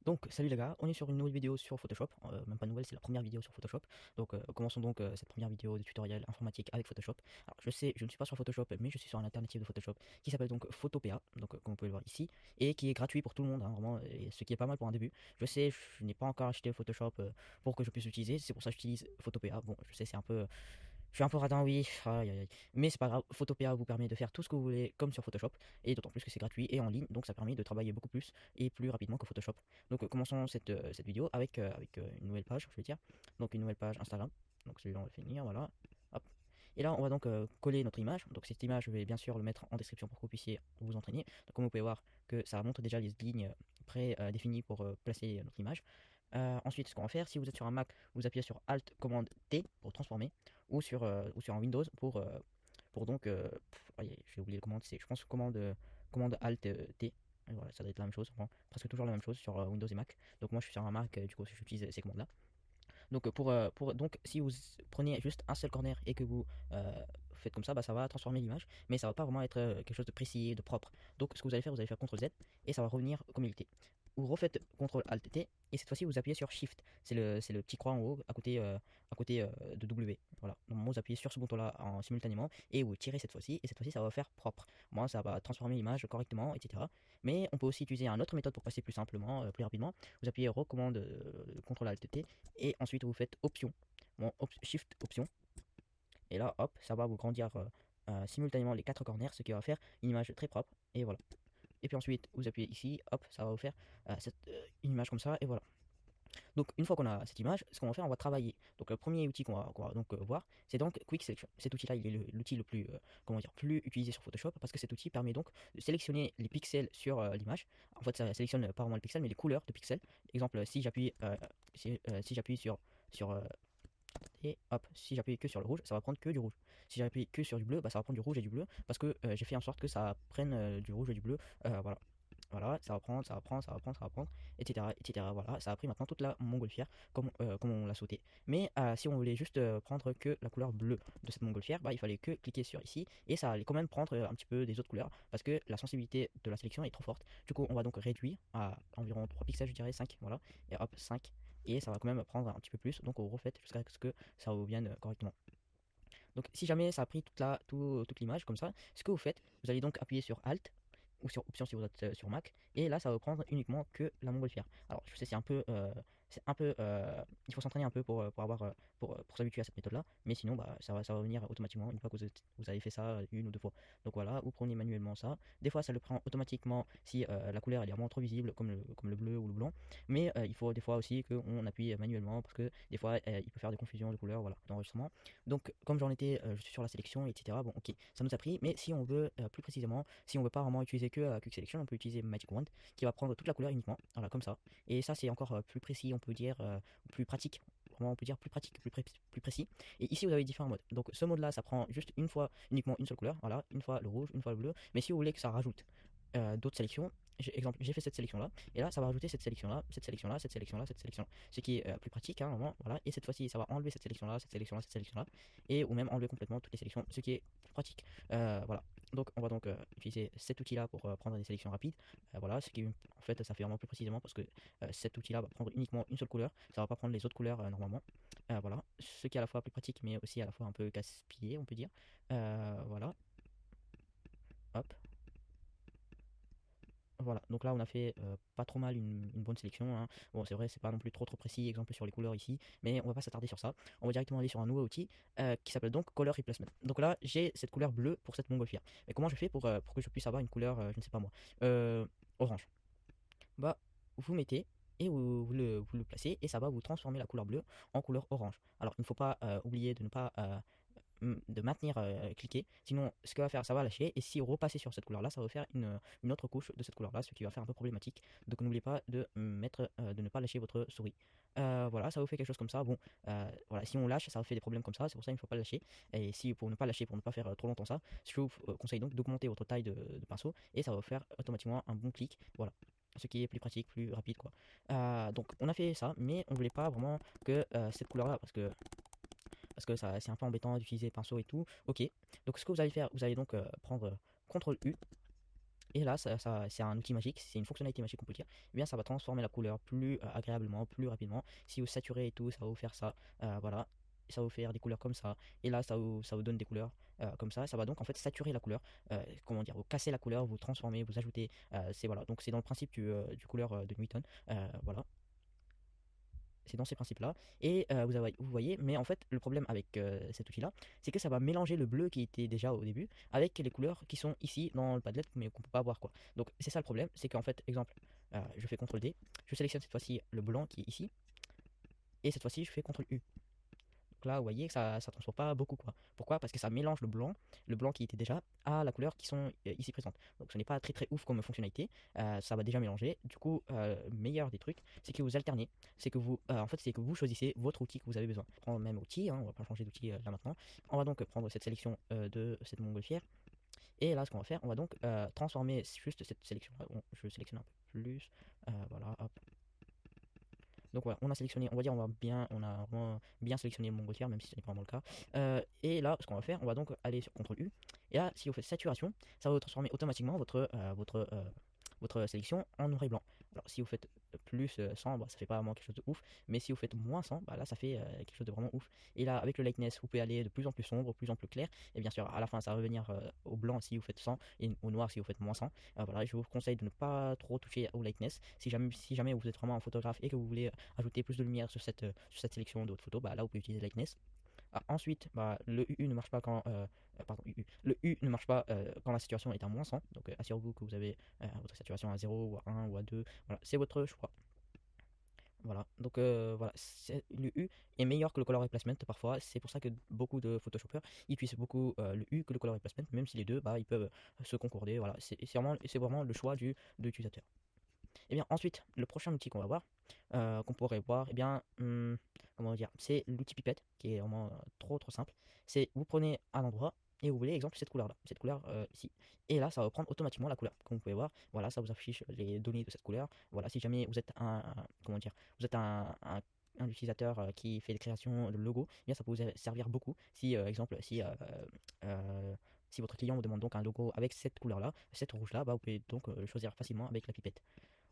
Donc salut les gars, on est sur une nouvelle vidéo sur Photoshop, même pas nouvelle, c'est la première vidéo sur Photoshop. Donc commençons donc cette première vidéo de tutoriel informatique avec Photoshop. Alors je sais, je ne suis pas sur Photoshop, mais je suis sur un alternative de Photoshop qui s'appelle donc Photopea, donc comme vous pouvez le voir ici, et qui est gratuit pour tout le monde, hein, vraiment, et ce qui est pas mal pour un début. Je sais, je n'ai pas encore acheté Photoshop pour que je puisse l'utiliser, c'est pour ça que j'utilise Photopea. Bon, je sais, c'est un peu je suis un peu radin, oui, aïe, aïe, aïe. Mais c'est pas grave, Photopea vous permet de faire tout ce que vous voulez comme sur Photoshop, et d'autant plus que c'est gratuit et en ligne, donc ça permet de travailler beaucoup plus et plus rapidement que Photoshop. Donc commençons cette vidéo avec une nouvelle page, je vais dire, donc une nouvelle page Instagram, donc celui-là on va le finir, voilà, hop. Et là on va donc coller notre image, donc cette image je vais bien sûr le mettre en description pour que vous puissiez vous entraîner. Donc comme vous pouvez voir que ça montre déjà les lignes prédéfinies pour placer notre image. Ensuite, ce qu'on va faire, si vous êtes sur un Mac, vous appuyez sur Alt Commande T pour transformer, ou sur un Windows pour donc, j'ai oublié le commande, c'est, je pense, commande Alt T. Et voilà, ça doit être la même chose, enfin, presque toujours la même chose sur Windows et Mac. Donc moi je suis sur un Mac, du coup j'utilise ces commandes-là. Donc donc si vous prenez juste un seul corner et que vous faites comme ça, bah, ça va transformer l'image, mais ça va pas vraiment être quelque chose de précis, de propre. Donc ce que vous allez faire CTRL Z et ça va revenir comme il était. Vous refaites CTRL ALT T et cette fois-ci vous appuyez sur Shift. C'est le petit croix en haut à côté de W. Voilà. Donc vous appuyez sur ce bouton-là simultanément et vous tirez cette fois-ci ça va faire propre. Moi ça va transformer l'image correctement, etc. Mais on peut aussi utiliser une autre méthode pour passer plus simplement, plus rapidement. Vous appuyez recommande CTRL ALT T et ensuite vous faites option, bon, shift option, et là hop, ça va vous grandir simultanément les quatre corners, ce qui va faire une image très propre, et voilà. Et puis ensuite vous appuyez ici, hop, ça va vous faire une image comme ça, et voilà. Donc une fois qu'on a cette image, ce qu'on va faire, on va travailler. Donc le premier outil qu'on va donc voir, c'est donc Quick Selection. Cet outil-là, il est l'outil le plus, comment dire, plus utilisé sur Photoshop parce que cet outil permet donc de sélectionner les pixels sur l'image. En fait, ça sélectionne pas vraiment les pixels, mais les couleurs de pixels. Exemple, si j'appuie sur et hop, si j'appuie que sur le rouge, ça va prendre que du rouge. Si j'appuie que sur du bleu, bah, ça va prendre du rouge et du bleu parce que j'ai fait en sorte que ça prenne du rouge et du bleu. Voilà. Voilà, ça va prendre, ça va prendre, ça va prendre, ça va prendre, etc. etc. Voilà, ça a pris maintenant toute la montgolfière comme on l'a sauté. Mais si on voulait juste prendre que la couleur bleue de cette montgolfière, bah, il fallait que cliquer sur ici et ça allait quand même prendre un petit peu des autres couleurs parce que la sensibilité de la sélection est trop forte. Du coup, on va donc réduire à environ 3 pixels, je dirais 5, voilà, et hop, 5 et ça va quand même prendre un petit peu plus, donc on refait jusqu'à ce que ça revienne correctement. Donc si jamais ça a pris toute l'image comme ça, ce que vous faites, vous allez donc appuyer sur Alt ou sur Option si vous êtes sur Mac, et là ça va prendre uniquement que la montgolfière. Alors je sais il faut s'entraîner un peu pour avoir pour s'habituer à cette méthode-là, mais sinon bah ça va venir automatiquement une fois que vous avez fait ça une ou deux fois. Donc voilà, vous prenez manuellement ça. Des fois ça le prend automatiquement si la couleur elle est vraiment trop visible comme le bleu ou le blanc, mais il faut des fois aussi qu'on appuie manuellement parce que des fois il peut faire des confusions de couleurs, voilà, d'enregistrement. Donc, comme je suis sur la sélection, etc. Bon, ok, ça nous a pris, mais si on veut plus précisément, si on veut pas vraiment utiliser que Quick Selection, on peut utiliser Magic Wand qui va prendre toute la couleur uniquement, voilà, comme ça. Et ça, c'est encore plus précis, on peut dire, plus pratique. Vraiment, on peut dire plus pratique, plus précis. Et ici, vous avez différents modes. Donc, ce mode-là, ça prend juste une fois, uniquement une seule couleur, voilà, une fois le rouge, une fois le bleu. Mais si vous voulez que ça rajoute d'autres sélections, exemple, j'ai fait cette sélection-là, et là, ça va rajouter cette sélection-là, cette sélection-là, cette sélection-là, cette sélection-là, ce qui est plus pratique, hein, vraiment, voilà. Et cette fois-ci, ça va enlever cette sélection-là, cette sélection-là, cette sélection-là, et ou même enlever complètement toutes les sélections, ce qui est plus pratique. Voilà. Donc, on va donc utiliser cet outil-là pour prendre des sélections rapides. Voilà, ce qui, en fait, ça fait vraiment plus précisément parce que cet outil-là va prendre uniquement une seule couleur, ça va pas prendre les autres couleurs normalement. Voilà, ce qui est à la fois plus pratique, mais aussi à la fois un peu casse-pied, on peut dire. Voilà, hop. Voilà, donc là on a fait pas trop mal une bonne sélection, hein. Bon, c'est vrai, c'est pas non plus trop précis, exemple sur les couleurs ici, mais on va pas s'attarder sur ça. On va directement aller sur un nouveau outil qui s'appelle donc Color Replacement. Donc là, j'ai cette couleur bleue pour cette montgolfière. Mais comment je fais pour que je puisse avoir une couleur, je ne sais pas moi, orange? Bah, vous mettez et vous le placez et ça va vous transformer la couleur bleue en couleur orange. Alors, il ne faut pas oublier de ne pas de maintenir cliqué, sinon ce que va faire, ça va lâcher et si vous repassez sur cette couleur là, ça va faire une autre couche de cette couleur là, ce qui va faire un peu problématique. Donc n'oubliez pas de de ne pas lâcher votre souris. Voilà, ça vous fait quelque chose comme ça. Bon, voilà, si on lâche, ça vous fait des problèmes comme ça, c'est pour ça qu'il ne faut pas le lâcher. Et si pour ne pas lâcher, pour ne pas faire trop longtemps ça, je vous conseille donc d'augmenter votre taille de pinceau et ça va vous faire automatiquement un bon clic. Voilà, ce qui est plus pratique, plus rapide quoi. Donc on a fait ça, mais on voulait pas vraiment que cette couleur là, parce que ça c'est un peu embêtant d'utiliser pinceau et tout. Ok, donc ce que vous allez faire, vous allez donc prendre CTRL U Et là, c'est un outil magique, c'est une fonctionnalité magique, on peut dire. Eh bien, ça va transformer la couleur plus agréablement, plus rapidement. Si vous saturez et tout, ça va vous faire ça. Voilà. Ça va vous faire des couleurs comme ça. Et là, ça vous donne des couleurs comme ça. Ça va donc en fait saturer la couleur. Comment dire, vous cassez la couleur, vous transformez, vous ajoutez. C'est voilà. Donc c'est dans le principe du couleur de Newton. Voilà. C'est dans ces principes-là. Et vous voyez, mais en fait, le problème avec cet outil-là, c'est que ça va mélanger le bleu qui était déjà au début avec les couleurs qui sont ici dans le Padlet, mais qu'on peut pas voir quoi. Donc c'est ça le problème, c'est qu'en fait, exemple, je fais CTRL D, je sélectionne cette fois-ci le blanc qui est ici, et cette fois-ci, je fais CTRL U. Donc là, vous voyez que ça ne transpose pas beaucoup quoi. Pourquoi? Parce que ça mélange le blanc qui était déjà, à la couleur qui sont ici présentes. Donc ce n'est pas très très ouf comme fonctionnalité. Ça va déjà mélanger. Du coup, meilleur des trucs, c'est que vous alternez. C'est que vous, en fait, c'est que vous choisissez votre outil que vous avez besoin. Prendre le même outil, hein, on va pas changer d'outil là maintenant. On va donc prendre cette sélection de cette montgolfière. Et là, ce qu'on va faire, on va donc transformer juste cette sélection là. Bon, je sélectionne un peu plus. Voilà, hop. Donc voilà, on a sélectionné, on va dire, on a vraiment bien sélectionné le montgolfière, même si ce n'est pas vraiment le cas. Et là, ce qu'on va faire, on va donc aller sur CTRL U. Et là, si vous faites saturation, ça va transformer automatiquement votre sélection en noir et blanc. Alors si vous faites plus 100, bah, ça fait pas vraiment quelque chose de ouf, mais si vous faites moins 100, bah, là ça fait quelque chose de vraiment ouf. Et là, avec le lightness, vous pouvez aller de plus en plus sombre, de plus en plus clair, et bien sûr à la fin ça va revenir au blanc si vous faites 100 et au noir si vous faites moins 100. Voilà, je vous conseille de ne pas trop toucher au lightness. Si jamais vous êtes vraiment un photographe et que vous voulez ajouter plus de lumière sur cette sélection de votre photo, bah là vous pouvez utiliser lightness. Ensuite, bah, le UU ne marche pas quand pardon, UU. Le U ne marche pas quand la saturation est à moins 100. Donc assurez-vous que vous avez votre saturation à 0 ou à 1 ou à 2. Voilà, c'est votre choix. Voilà, donc voilà, le U est meilleur que le color replacement parfois. C'est pour ça que beaucoup de Photoshopers utilisent beaucoup le U que le color replacement, même si les deux, bah, ils peuvent se concorder. Voilà, c'est vraiment le choix de l'utilisateur. Et bien ensuite, le prochain outil qu'on va voir, qu'on pourrait voir, et bien, comment dire, c'est l'outil pipette, qui est vraiment trop trop simple. C'est vous prenez un endroit et vous voulez, exemple, cette couleur-là, cette couleur ici. Et là, ça va prendre automatiquement la couleur. Comme vous pouvez voir, voilà, ça vous affiche les données de cette couleur. Voilà, si jamais vous êtes comment dire, vous êtes un utilisateur qui fait des créations de logos, eh bien ça peut vous servir beaucoup. Si, exemple, si votre client vous demande donc un logo avec cette couleur-là, cette rouge-là, bah, vous pouvez donc le choisir facilement avec la pipette.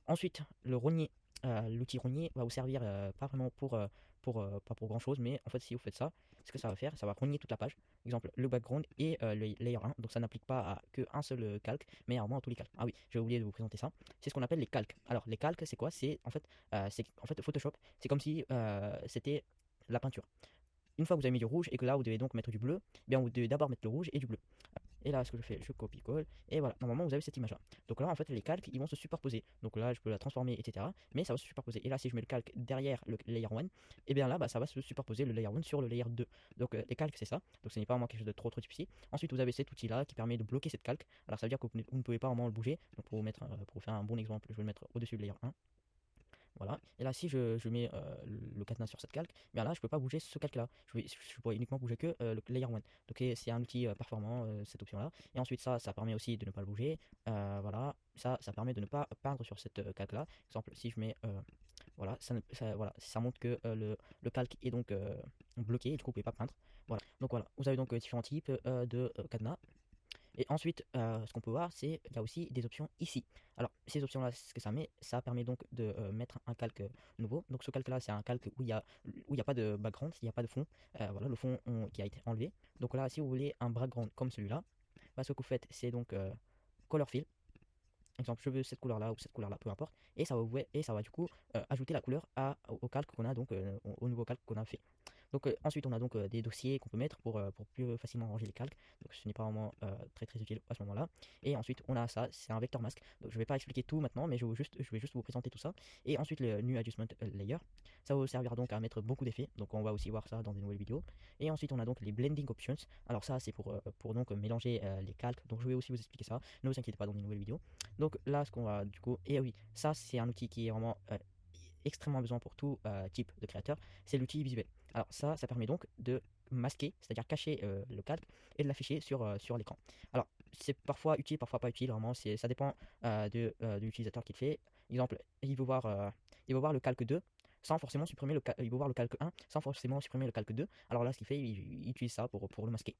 Ensuite, l'outil rogner va vous servir pas vraiment pas pour grand chose, mais en fait, si vous faites ça, ce que ça va faire, ça va rogner toute la page. Exemple, le background et le layer 1. Donc, ça n'applique pas à qu'un seul calque, mais vraiment à tous les calques. Ah oui, j'ai oublié de vous présenter ça. C'est ce qu'on appelle les calques. Alors, les calques, c'est quoi? C'est en fait Photoshop. C'est comme si c'était la peinture. Une fois que vous avez mis du rouge et que là vous devez donc mettre du bleu, eh bien vous devez d'abord mettre le rouge et du bleu. Et là, ce que je fais, je copie-colle, et voilà, normalement vous avez cette image là. Donc là, en fait, les calques ils vont se superposer. Donc là, je peux la transformer, etc. Mais ça va se superposer. Et là, si je mets le calque derrière le layer 1, et bien là, bah, ça va se superposer le layer 1 sur le layer 2. Donc les calques, c'est ça. Donc ce n'est pas vraiment quelque chose de trop trop difficile. Ensuite, vous avez cet outil là qui permet de bloquer cette calque. Alors ça veut dire que vous ne pouvez pas vraiment le bouger. Donc pour vous faire un bon exemple, je vais le mettre au-dessus du layer 1. Voilà. Et là, si je mets le cadenas sur cette calque, bien là, je ne peux pas bouger ce calque-là. Je pourrais uniquement bouger que le layer 1. Donc, c'est un outil performant, cette option-là. Et ensuite, ça permet aussi de ne pas le bouger. Voilà. Ça permet de ne pas peindre sur cette calque-là. Exemple, si je mets. Voilà, voilà, ça montre que le calque est donc bloqué et du coup, vous ne pouvez pas peindre. Voilà. Donc, voilà. Vous avez donc différents types de cadenas. Et ensuite, ce qu'on peut voir, c'est qu'il y a aussi des options ici. Alors, ces options-là, ce que ça met, ça permet donc de mettre un calque nouveau. Donc, ce calque-là, c'est un calque où il y a pas de background, il n'y a pas de fond. Voilà, le fond qui a été enlevé. Donc là, si vous voulez un background comme celui-là, bah, ce que vous faites, c'est donc color fill. Exemple, je veux cette couleur-là ou cette couleur-là, peu importe. Et ça va du coup ajouter la couleur au calque qu'on a, donc au nouveau calque qu'on a fait. Donc ensuite, on a donc des dossiers qu'on peut mettre pour plus facilement ranger les calques. Donc ce n'est pas vraiment très très utile à ce moment-là. Et ensuite, on a ça, c'est un vector mask. Donc je ne vais pas expliquer tout maintenant, mais je vais juste vous présenter tout ça. Et ensuite, le New Adjustment Layer, ça va vous servir donc à mettre beaucoup d'effets. Donc on va aussi voir ça dans des nouvelles vidéos. Et ensuite, on a donc les Blending Options. Alors ça, c'est pour donc mélanger les calques. Donc je vais aussi vous expliquer ça. Ne vous inquiétez pas dans des nouvelles vidéos. Donc là, ce qu'on va du coup, et oui, ça c'est un outil qui est vraiment extrêmement besoin pour tout type de créateur, c'est l'outil visuel. Alors ça permet donc de masquer, c'est-à-dire cacher le calque et de l'afficher sur l'écran. Alors c'est parfois utile, parfois pas utile, vraiment, ça dépend de l'utilisateur qui le fait. Exemple, il veut voir le calque 2 sans forcément supprimer il veut voir le calque 1 sans forcément supprimer le calque 2. Alors là, ce qu'il fait, il utilise ça pour le masquer.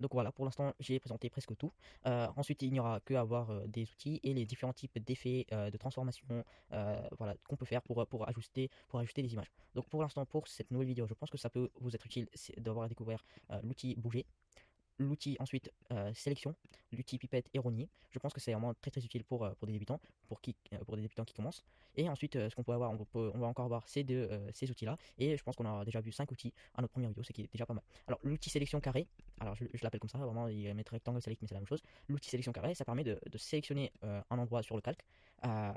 Donc voilà, pour l'instant, j'ai présenté presque tout. Ensuite, il n'y aura que à voir des outils et les différents types d'effets, de transformation, voilà, qu'on peut faire pour ajuster des images. Donc pour l'instant, pour cette nouvelle vidéo, je pense que ça peut vous être utile d'avoir découvert l'outil bouger, l'outil ensuite sélection, l'outil pipette et rogner. Je pense que c'est vraiment très très utile pour des débutants, pour des débutants qui commencent. Et ensuite, ce qu'on peut avoir, on va encore avoir ces outils-là. Et je pense qu'on a déjà vu 5 outils à notre première vidéo, ce qui est déjà pas mal. Alors, l'outil sélection carré, alors je l'appelle comme ça, vraiment, il va mettre rectangle select, mais c'est la même chose. L'outil sélection carré, ça permet de sélectionner un endroit sur le calque. Euh,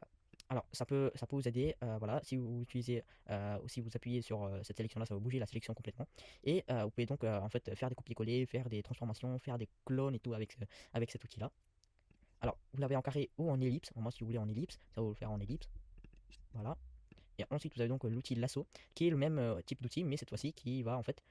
alors, ça peut vous aider, voilà, si vous utilisez, ou si vous appuyez sur cette sélection-là, ça va bouger la sélection complètement. Et vous pouvez donc en fait faire des copier-coller, faire des transformations, faire des clones et tout avec cet outil-là. Alors, vous l'avez en carré ou en ellipse. Moi, si vous voulez en ellipse, ça va vous le faire en ellipse. Voilà. Et ensuite, vous avez donc l'outil lasso, qui est le même type d'outil, mais cette fois-ci qui va en fait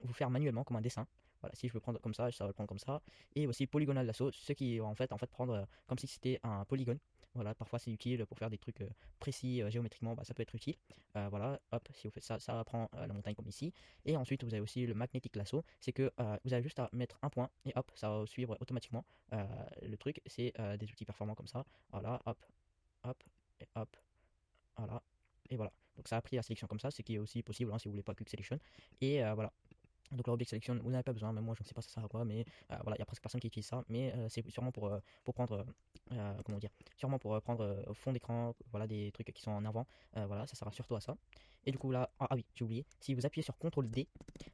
vous faire manuellement comme un dessin. Voilà, si je veux prendre comme ça va le prendre comme ça. Et aussi polygonal lasso, ce qui va en fait prendre comme si c'était un polygone. Voilà, parfois c'est utile pour faire des trucs précis géométriquement, bah, ça peut être utile. Voilà, hop, si vous faites ça, ça prend la montagne comme ici. Et ensuite, vous avez aussi le magnetic lasso, c'est que vous avez juste à mettre un point et hop, ça va suivre automatiquement. Le truc, c'est des outils performants comme ça. Voilà, hop, hop, et hop, voilà, et voilà. Donc ça a pris la sélection comme ça, ce qui est aussi possible hein, si vous voulez pas Quick Selection. Et voilà. Donc la Object Selection, vous n'en avez pas besoin, même moi je ne sais pas ça sert à quoi, mais voilà, il y a presque personne qui utilise ça, mais c'est sûrement pour prendre, comment dire, sûrement pour prendre au fond d'écran, voilà, des trucs qui sont en avant, voilà, ça sert surtout à ça. Et du coup là, oui, j'ai oublié, si vous appuyez sur CTRL D,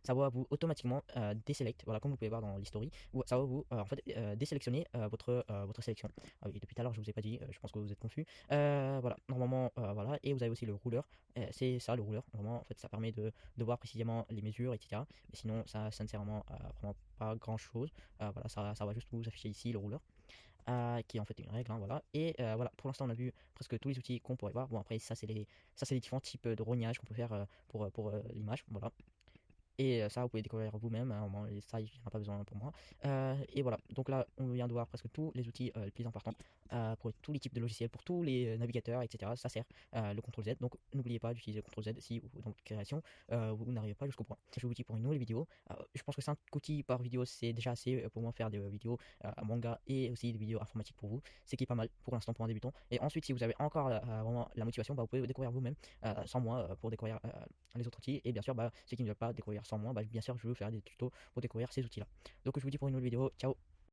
ça va vous automatiquement déselect, voilà, comme vous pouvez voir dans l'history, ça va vous en fait désélectionner votre sélection. Ah oui, depuis tout à l'heure je vous ai pas dit, je pense que vous êtes confus. Voilà, normalement, voilà, et vous avez aussi le rouleur, c'est ça le rouleur, normalement, en fait ça permet de voir précisément les mesures, etc. Mais sinon, ça ne sert vraiment pas grand chose. Voilà, ça va juste vous afficher ici le rouleur, qui est en fait une règle. Hein, voilà. Et voilà, pour l'instant, on a vu presque tous les outils qu'on pourrait voir. Bon, après, ça, c'est les différents types de rognage qu'on peut faire pour l'image. Voilà. Et ça, vous pouvez découvrir vous-même, hein, ça, il n'y en a pas besoin pour moi. Et voilà, donc là, on vient de voir presque tous les outils les plus importants pour tous les types de logiciels, pour tous les navigateurs, etc. Ça sert le CTRL Z. Donc n'oubliez pas d'utiliser le CTRL Z si dans votre création vous n'arrivez pas jusqu'au point. Je vous dis pour une nouvelle vidéo. Je pense que 5 outils par vidéo, c'est déjà assez pour moi faire des vidéos manga et aussi des vidéos informatiques pour vous. C'est qui est pas mal pour l'instant pour un débutant. Et ensuite, si vous avez encore vraiment la motivation, bah, vous pouvez découvrir vous-même sans moi pour découvrir les autres outils. Et bien sûr, bah, ceux qui ne veulent pas découvrir sans moi, bah, bien sûr, je vais vous faire des tutos pour découvrir ces outils-là. Donc je vous dis pour une nouvelle vidéo, ciao!